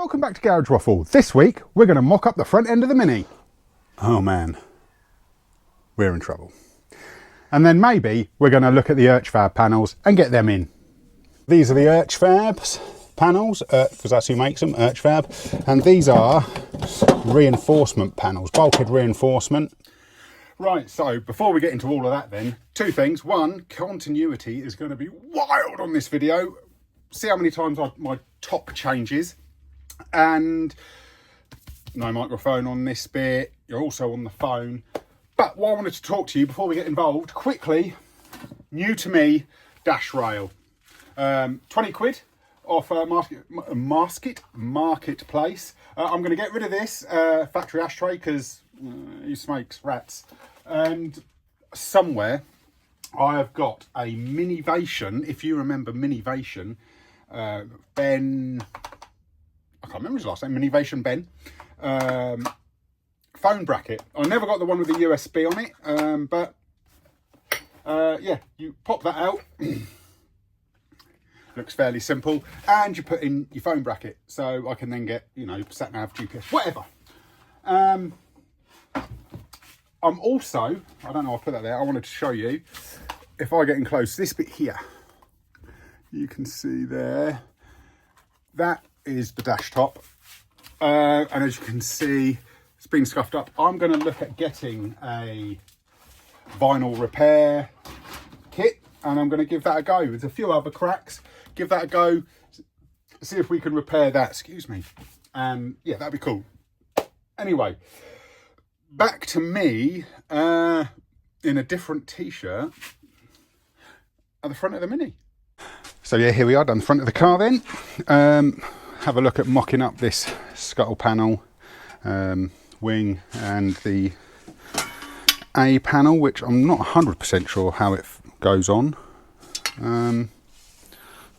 Welcome back to Garage Waffle. This week we're going to mock up the front end of the Mini. Oh man, we're in trouble. And then maybe we're going to look at the urchfab panels and get them in. These are the urchfab panels, because that's who makes them, urchfab. And these are reinforcement panels, bulkhead reinforcement. Right, so before we get into all of that then, two things. One, continuity is going to be wild on this video. See how many times my top changes. And no microphone on this bit. You're also on the phone. But what I wanted to talk to you before we get involved, quickly, new to me, dash rail. 20 quid off Marketplace. I'm going to get rid of this factory ashtray because he smokes rats. And somewhere I have got a Minivation, if you remember Minivation, Ben, I can't remember his last name, Minivation Ben, phone bracket. I never got the one with the USB on it, but yeah, you pop that out. Looks fairly simple, and you put in your phone bracket, so I can then get, you know, sat nav, GPS, whatever. I'm also, I don't know, I'll put that there, I wanted to show you, if I get in close, this bit here, you can see there, that is the dash top, and as you can see, it's been scuffed up. I'm going to look at getting a vinyl repair kit, and I'm going to give that a go. There's a few other cracks. Give that a go, see if we can repair that, excuse me. And yeah, that'd be cool. Anyway, back to me in a different t-shirt at the front of the Mini. So yeah, here we are, done the front of the car then. Have a look at mocking up this scuttle panel, wing, and the A panel, which I'm not 100% sure how it goes on.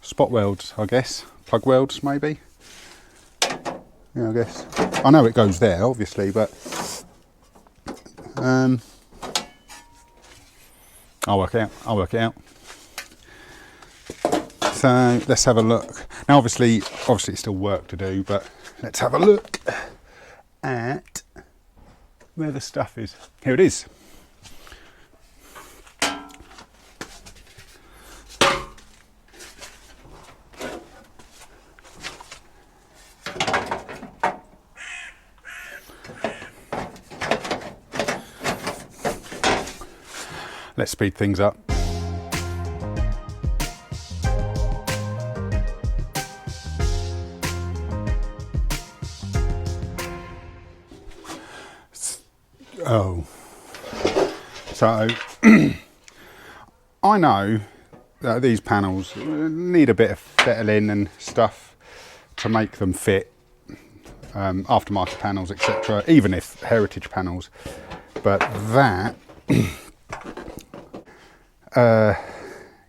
Spot welds, I guess. Plug welds, maybe. Yeah, I guess. I know it goes there, obviously, but I'll work it out. I'll work it out. So let's have a look. Now, obviously, it's still work to do, but let's have a look at where the stuff is. Here it is. Let's speed things up. Oh, so I know that these panels need a bit of fettling and stuff to make them fit, aftermarket panels, etc., even if heritage panels, but that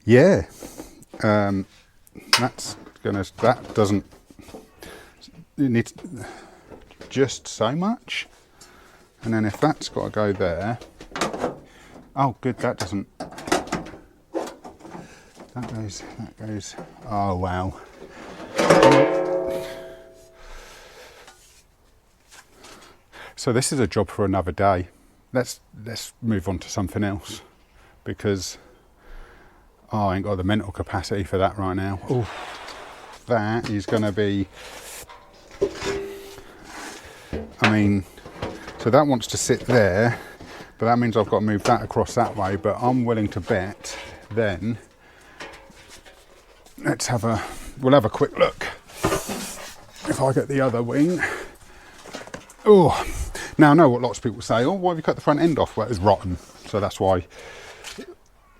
yeah, that doesn't, it needs just so much. And then if that's got to go there, oh good, that doesn't, that goes, oh wow. So this is a job for another day. Let's move on to something else, because I ain't got the mental capacity for that right now. Ooh, that is going to be, I mean, so that wants to sit there, but that means I've got to move that across that way, but I'm willing to bet then, we'll have a quick look. If I get the other wing, oh, now I know what lots of people say, oh, why have you cut the front end off? Well, it's rotten, so that's why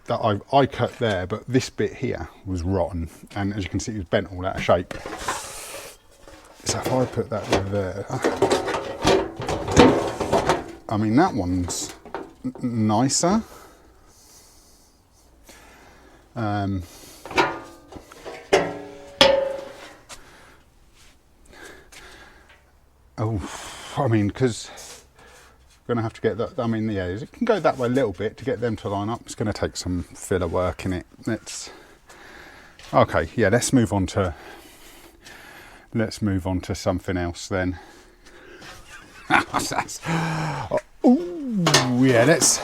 that I cut there, but this bit here was rotten, and as you can see, it was bent all out of shape. So if I put that there, I mean, that one's nicer. Oh, I mean, because I'm going to have to get that, I mean, yeah, it can go that way a little bit to get them to line up. It's going to take some filler work in it. Okay, yeah, let's move on to let's move on to something else then. Oh yeah, let's,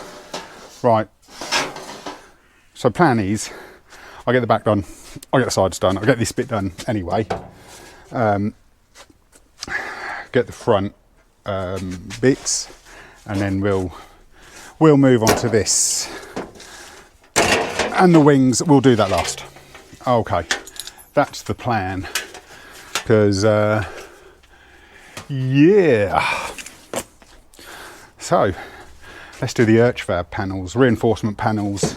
right, so plan is I get the back done, I get the sides done, I get this bit done anyway, get the front bits, and then we'll move on to this, and the wings, we'll do that last. Okay, that's the plan, because yeah, so let's do the urchfab panels, reinforcement panels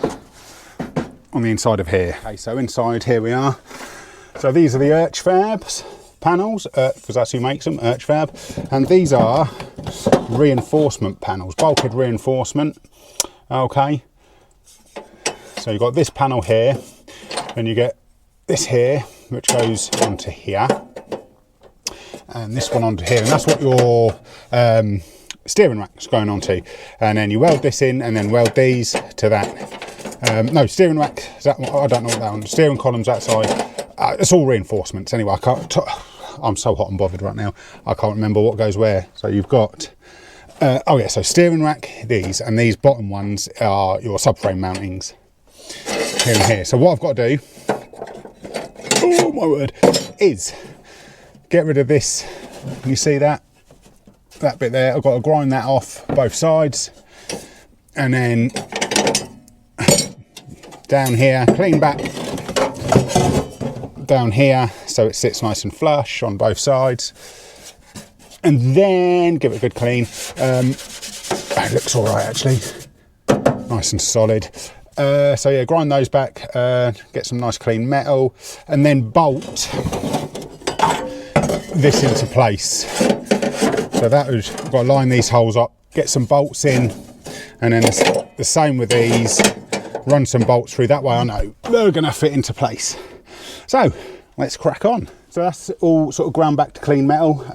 on the inside of here. Okay, so inside here we are. So these are the urchfabs panels, because that's who makes them, urchfab, and these are reinforcement panels, bulkhead reinforcement. Okay, so you've got this panel here, and you get this here, which goes onto here, and this one onto here, and that's what your steering rack's going onto. And then you weld this in, and then weld these to that. No, steering rack, is that one? I don't know what that one. Steering columns that side. It's all reinforcements anyway. I'm so hot and bothered right now, I can't remember what goes where. So you've got oh yeah, so steering rack, these, and these bottom ones are your subframe mountings here and here. So what I've got to do, oh my word, is get rid of this. Can you see that bit there? I've got to grind that off both sides, and then down here, clean back down here so it sits nice and flush on both sides, and then give it a good clean. It looks all right actually, nice and solid. So yeah, grind those back, get some nice clean metal, and then bolt this into place. So that would, I've got to line these holes up, get some bolts in, and then the same with these, run some bolts through. That way I know they're going to fit into place. So let's crack on. So that's all sort of ground back to clean metal.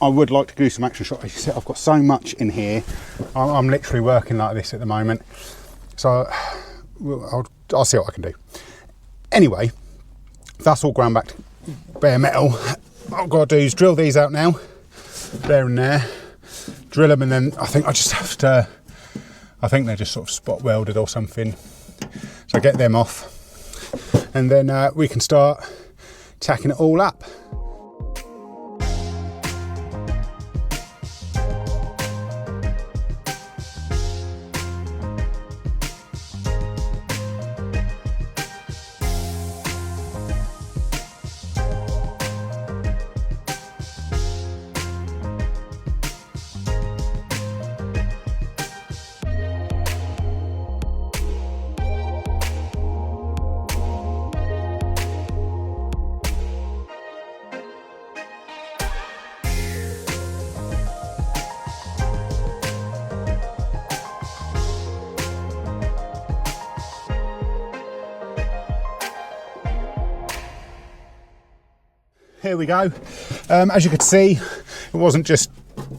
I would like to do some action shots. As you see, I've got so much in here. I'm literally working like this at the moment. So I'll see what I can do. Anyway, that's all ground back to bare metal. What I've got to do is drill these out now, there and there, drill them, and then I think I just have to, I think they're just sort of spot welded or something. So get them off, and then we can start tacking it all up. Here we go. As you could see, it wasn't just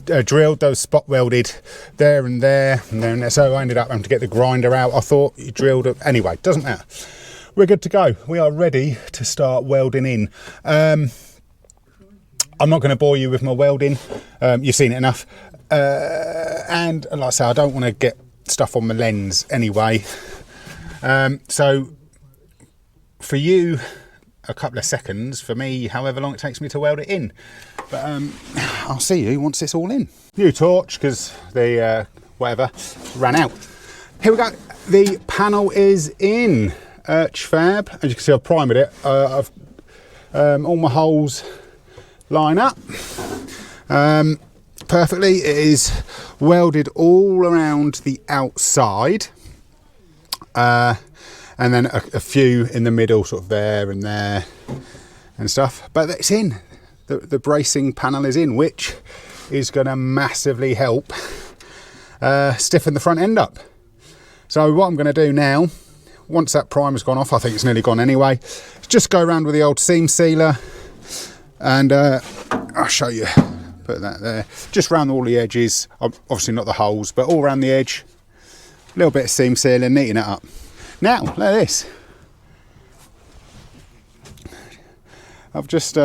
drilled, those spot welded there and there, and then so I ended up having to get the grinder out. I thought you drilled it anyway, doesn't matter. We're good to go. We are ready to start welding in. I'm not going to bore you with my welding, you've seen it enough, and like I say, I don't want to get stuff on my lens anyway, so for you a couple of seconds, for me however long it takes me to weld it in, but I'll see you once it's all in. New torch because the whatever ran out. Here we go, the panel is in. Urchfab, as you can see I've primed it. I've all my holes line up perfectly. It is welded all around the outside, and then a few in the middle, sort of there and there and stuff, but it's in. The bracing panel is in, which is going to massively help stiffen the front end up. So what I'm going to do now, once that primer's gone off, I think it's nearly gone anyway, is just go around with the old seam sealer, and I'll show you, put that there, just around all the edges, obviously not the holes, but all around the edge, a little bit of seam sealer, neaten it up. Now, look at this. I've just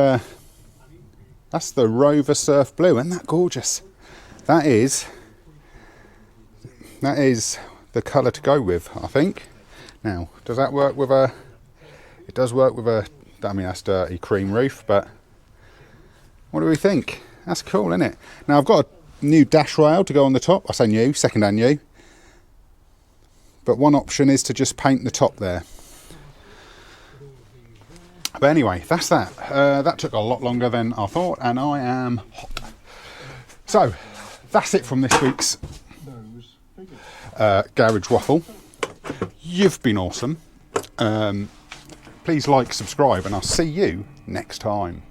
That's the Rover Surf Blue. Isn't that gorgeous? That is the colour to go with, I think. Now, does that work with a... It does work with a... I mean, that's dirty cream roof, but what do we think? That's cool, isn't it? Now, I've got a new dash rail to go on the top. I say new, second-hand new. But one option is to just paint the top there. But anyway, that's that. That took a lot longer than I thought, and I am hot. So, that's it from this week's Garage Waffle. You've been awesome. Please like, subscribe, and I'll see you next time.